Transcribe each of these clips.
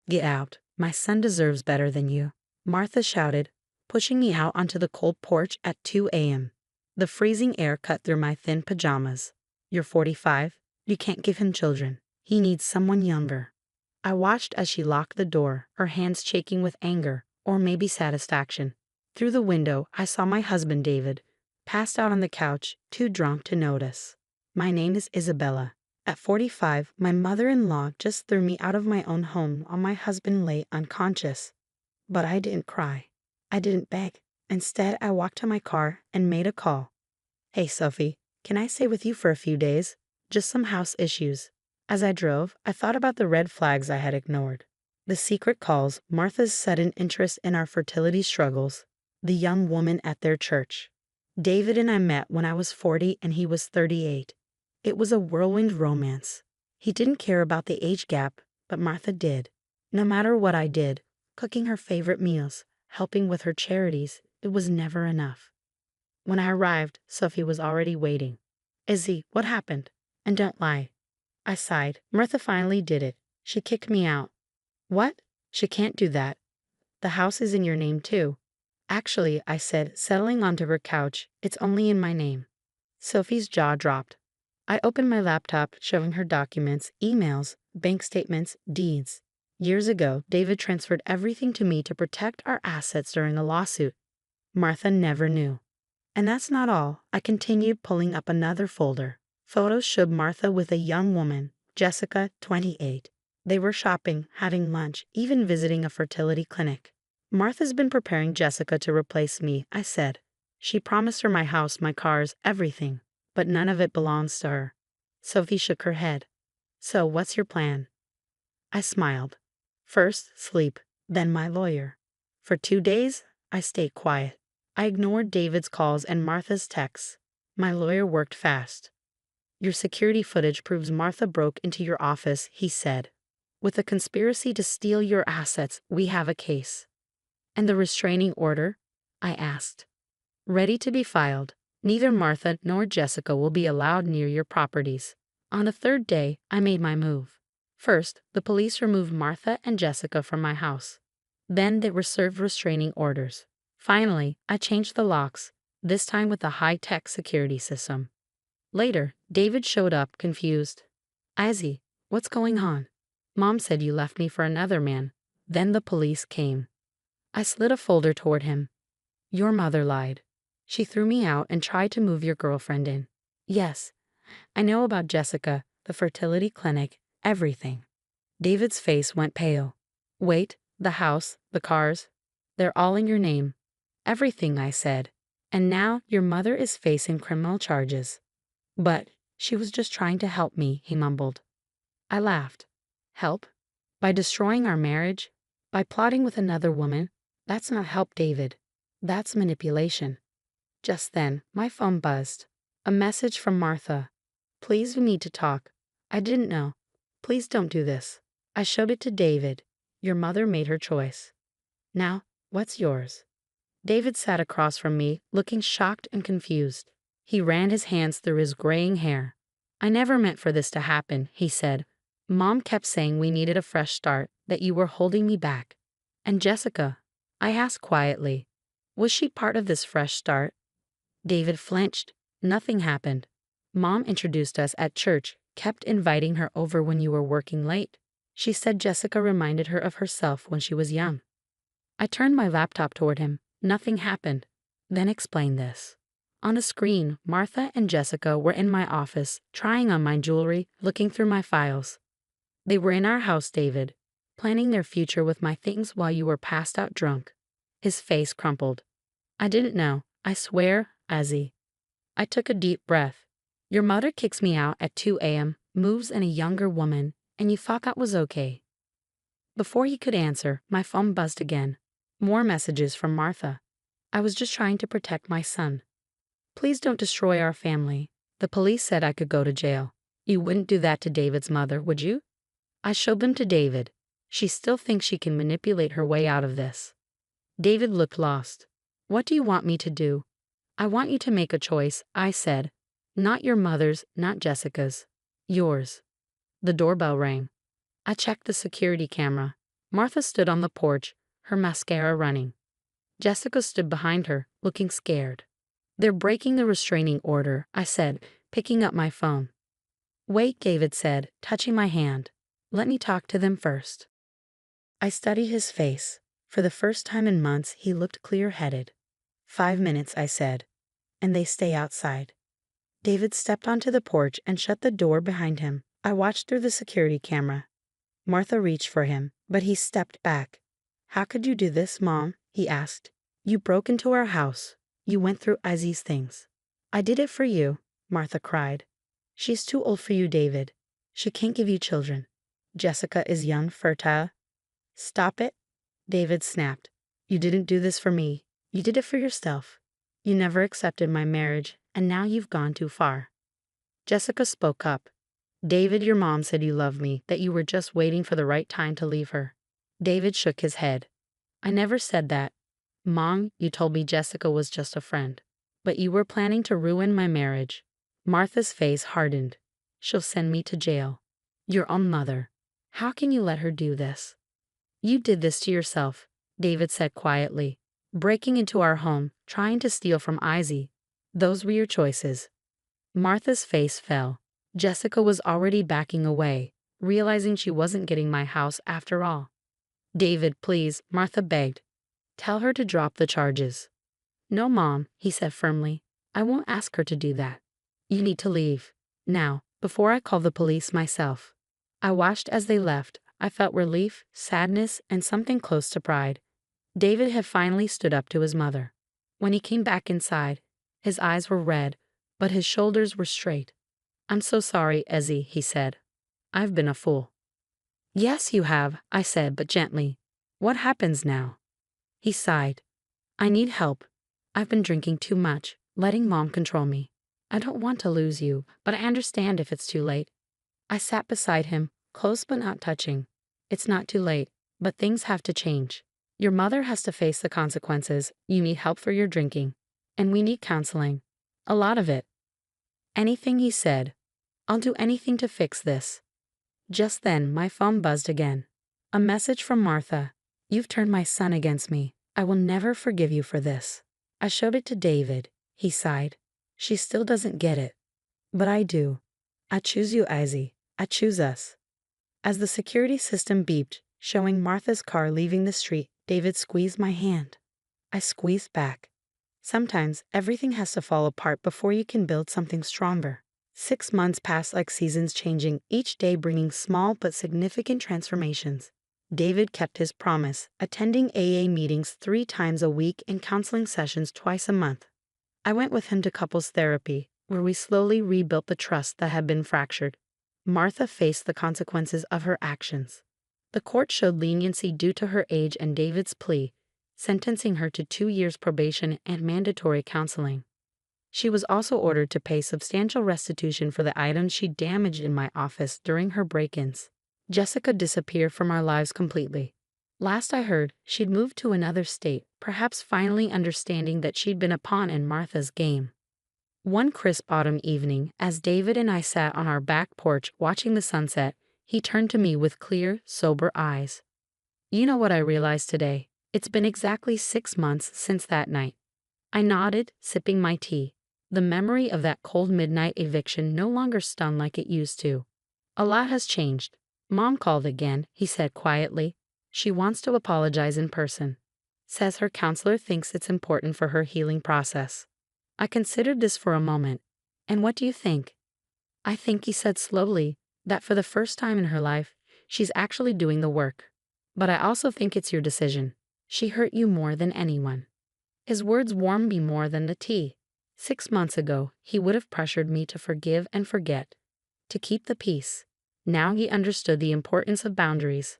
Get out. My son deserves better than you, Martha shouted, pushing me out onto the cold porch at 2 a.m. The freezing air cut through my thin pajamas. You're 45. You can't give him children. He needs someone younger. I watched as she locked the door, her hands shaking with anger, or maybe satisfaction. Through the window, I saw my husband David, passed out on the couch, too drunk to notice. My name is Isabella. At 45, my mother-in-law just threw me out of my own home while my husband lay unconscious. But I didn't cry. I didn't beg. Instead, I walked to my car and made a call. Hey, Sophie, can I stay with you for a few days? Just some house issues. As I drove, I thought about the red flags I had ignored. The secret calls, Martha's sudden interest in our fertility struggles, the young woman at their church. David and I met when I was 40 and he was 38. It was a whirlwind romance. He didn't care about the age gap, but Martha did. No matter what I did, cooking her favorite meals, helping with her charities, it was never enough. When I arrived, Sophie was already waiting. Izzy, what happened? And don't lie. I sighed. Martha finally did it. She kicked me out. What? She can't do that. The house is in your name too. Actually, I said, settling onto her couch, it's only in my name. Sophie's jaw dropped. I opened my laptop, showing her documents, emails, bank statements, deeds. Years ago, David transferred everything to me to protect our assets during a lawsuit. Martha never knew. And that's not all. I continued pulling up another folder. Photos showed Martha with a young woman, Jessica, 28. They were shopping, having lunch, even visiting a fertility clinic. Martha's been preparing Jessica to replace me, I said. She promised her my house, my cars, everything, but none of it belongs to her. Sophie shook her head. So what's your plan? I smiled. First, sleep, then my lawyer. For 2 days, I stayed quiet. I ignored David's calls and Martha's texts. My lawyer worked fast. Your security footage proves Martha broke into your office, he said. With a conspiracy to steal your assets, we have a case. And the restraining order? I asked. Ready to be filed. Neither Martha nor Jessica will be allowed near your properties. On the third day, I made my move. First, the police removed Martha and Jessica from my house. Then they were served restraining orders. Finally, I changed the locks, this time with a high-tech security system. Later, David showed up, confused. Izzy, what's going on? Mom said you left me for another man. Then the police came. I slid a folder toward him. Your mother lied. She threw me out and tried to move your girlfriend in. Yes, I know about Jessica, the fertility clinic, everything. David's face went pale. Wait, the house, the cars, they're all in your name. Everything, I said. And now your mother is facing criminal charges. But she was just trying to help me, he mumbled. I laughed. Help? By destroying our marriage? By plotting with another woman? That's not help, David. That's manipulation. Just then, my phone buzzed. A message from Martha. Please, we need to talk. I didn't know. Please don't do this. I showed it to David. Your mother made her choice. Now, what's yours? David sat across from me, looking shocked and confused. He ran his hands through his graying hair. I never meant for this to happen, he said. Mom kept saying we needed a fresh start, that you were holding me back. And Jessica? I asked quietly. Was she part of this fresh start? David flinched. Nothing happened. Mom introduced us at church, kept inviting her over when you were working late. She said Jessica reminded her of herself when she was young. I turned my laptop toward him. Nothing happened. Then explained this. On a screen, Martha and Jessica were in my office, trying on my jewelry, looking through my files. They were in our house, David, planning their future with my things while you were passed out drunk. His face crumpled. I didn't know. I swear, Izzy. I took a deep breath. Your mother kicks me out at 2 a.m., moves in a younger woman, and you thought that was okay. Before he could answer, my phone buzzed again. More messages from Martha. I was just trying to protect my son. Please don't destroy our family. The police said I could go to jail. You wouldn't do that to David's mother, would you? I showed them to David. She still thinks she can manipulate her way out of this. David looked lost. What do you want me to do? I want you to make a choice, I said. Not your mother's, not Jessica's. Yours. The doorbell rang. I checked the security camera. Martha stood on the porch, her mascara running. Jessica stood behind her, looking scared. "They're breaking the restraining order," I said, picking up my phone. "Wait," David said, touching my hand. "Let me talk to them first." I studied his face. For the first time in months, he looked clear-headed. "5 minutes," I said, "and they stay outside." David stepped onto the porch and shut the door behind him. I watched through the security camera. Martha reached for him, but he stepped back. "How could you do this, Mom?" he asked. "You broke into our house. You went through Izzy's things." "I did it for you," Martha cried. "She's too old for you, David. She can't give you children. Jessica is young, fertile." "Stop it," David snapped. "You didn't do this for me. You did it for yourself. You never accepted my marriage, and now you've gone too far." Jessica spoke up. "David, your mom said you loved me, that you were just waiting for the right time to leave her." David shook his head. "I never said that. Mom, you told me Jessica was just a friend. But you were planning to ruin my marriage." Martha's face hardened. "She'll send me to jail." "Your own mother. How can you let her do this?" "You did this to yourself," David said quietly. "Breaking into our home, trying to steal from Izzy. Those were your choices." Martha's face fell. Jessica was already backing away, realizing she wasn't getting my house after all. "David, please," Martha begged. "Tell her to drop the charges." "No, Mom," he said firmly. "I won't ask her to do that. You need to leave. Now, before I call the police myself." I watched as they left. I felt relief, sadness, and something close to pride. David had finally stood up to his mother. When he came back inside, his eyes were red, but his shoulders were straight. "I'm so sorry, Izzy," he said. "I've been a fool." "Yes, you have," I said, but gently. "What happens now?" He sighed. "I need help. I've been drinking too much, letting Mom control me. I don't want to lose you, but I understand if it's too late." I sat beside him, close but not touching. "It's not too late, but things have to change. Your mother has to face the consequences. You need help for your drinking. And we need counseling. A lot of it." "Anything," he said. "I'll do anything to fix this." Just then, my phone buzzed again. A message from Martha. "You've turned my son against me. I will never forgive you for this." I showed it to David. He sighed. "She still doesn't get it. But I do. I choose you, Izzy. I choose us." As the security system beeped, showing Martha's car leaving the street, David squeezed my hand. I squeezed back. Sometimes everything has to fall apart before you can build something stronger. 6 months passed like seasons changing, each day bringing small but significant transformations. David kept his promise, attending AA meetings 3 times a week and counseling sessions twice a month. I went with him to couples therapy, where we slowly rebuilt the trust that had been fractured. Martha faced the consequences of her actions. The court showed leniency due to her age and David's plea, sentencing her to 2 years probation and mandatory counseling. She was also ordered to pay substantial restitution for the items she damaged in my office during her break-ins. Jessica disappeared from our lives completely. Last I heard, she'd moved to another state, perhaps finally understanding that she'd been a pawn in Martha's game. One crisp autumn evening, as David and I sat on our back porch watching the sunset, he turned to me with clear, sober eyes. "You know what I realized today? It's been exactly 6 months since that night." I nodded, sipping my tea. The memory of that cold midnight eviction no longer stung like it used to. "A lot has changed. Mom called again," he said quietly. "She wants to apologize in person. Says her counselor thinks it's important for her healing process." I considered this for a moment. "And what do you think?" "I think," he said slowly, "that for the first time in her life, she's actually doing the work. But I also think it's your decision. She hurt you more than anyone." His words warmed me more than the tea. 6 months ago, he would have pressured me to forgive and forget, to keep the peace. Now he understood the importance of boundaries.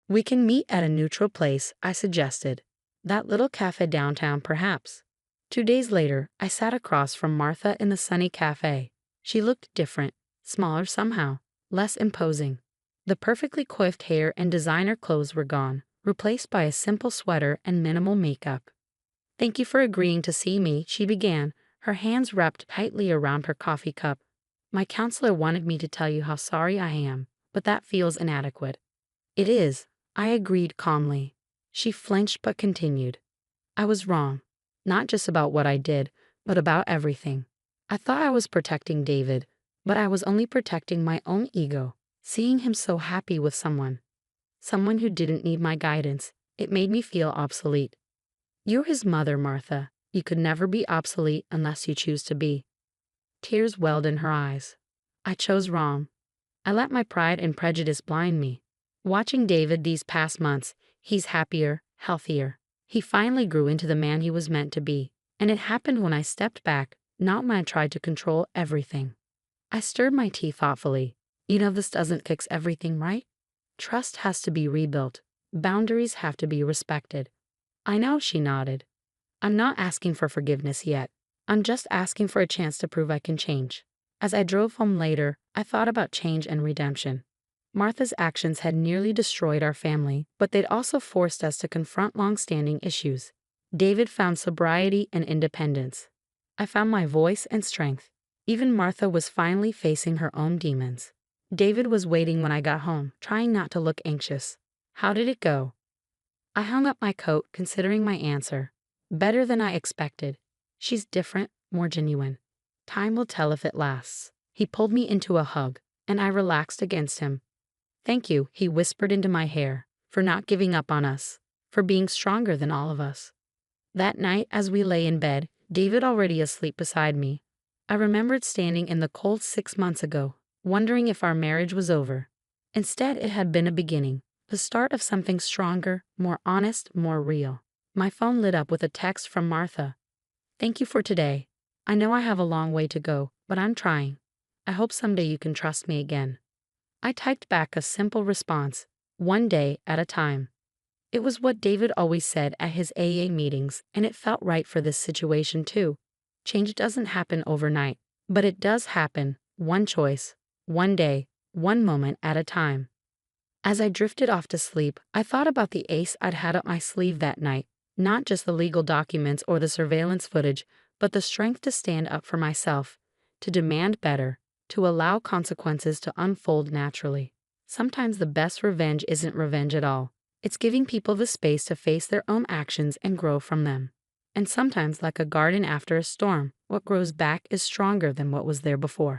"We can meet at a neutral place," I suggested. "That little cafe downtown, perhaps." 2 days later, I sat across from Martha in the sunny cafe. She looked different, smaller somehow, less imposing. The perfectly coiffed hair and designer clothes were gone, replaced by a simple sweater and minimal makeup. "Thank you for agreeing to see me," she began, her hands wrapped tightly around her coffee cup. "My counselor wanted me to tell you how sorry I am, but that feels inadequate." "It is. I agreed calmly. She flinched but continued. I was wrong. Not just about what I did, but about everything. I thought I was protecting David, but I was only protecting my own ego. Seeing him so happy with someone who didn't need my guidance, it made me feel obsolete. You're his mother, Martha. You could never be obsolete unless you choose to be. Tears welled in her eyes. I chose wrong. I let my pride and prejudice blind me. Watching David these past months, he's happier, healthier. He finally grew into the man he was meant to be, and it happened when I stepped back, not when I tried to control everything. I stirred my tea thoughtfully. This doesn't fix everything, right? Trust has to be rebuilt. Boundaries have to be respected. I know, she nodded. I'm not asking for forgiveness yet. I'm just asking for a chance to prove I can change. As I drove home later, I thought about change and redemption. Martha's actions had nearly destroyed our family, but they'd also forced us to confront long-standing issues. David found sobriety and independence. I found my voice and strength. Even Martha was finally facing her own demons. David was waiting when I got home, trying not to look anxious. How did it go? I hung up my coat, considering my answer. Better than I expected. She's different, more genuine. Time will tell if it lasts. He pulled me into a hug, and I relaxed against him. Thank you, he whispered into my hair, for not giving up on us, for being stronger than all of us. That night, as we lay in bed, David already asleep beside me, I remembered standing in the cold 6 months ago, wondering if our marriage was over. Instead, it had been a beginning, the start of something stronger, more honest, more real. My phone lit up with a text from Martha. Thank you for today. I know I have a long way to go, but I'm trying. I hope someday you can trust me again. I typed back a simple response, one day at a time. It was what David always said at his AA meetings, and it felt right for this situation too. Change doesn't happen overnight, but it does happen, one choice, one day, one moment at a time. As I drifted off to sleep, I thought about the ace I'd had up my sleeve that night, not just the legal documents or the surveillance footage, but the strength to stand up for myself, to demand better, to allow consequences to unfold naturally. Sometimes the best revenge isn't revenge at all. It's giving people the space to face their own actions and grow from them. And sometimes, like a garden after a storm, what grows back is stronger than what was there before.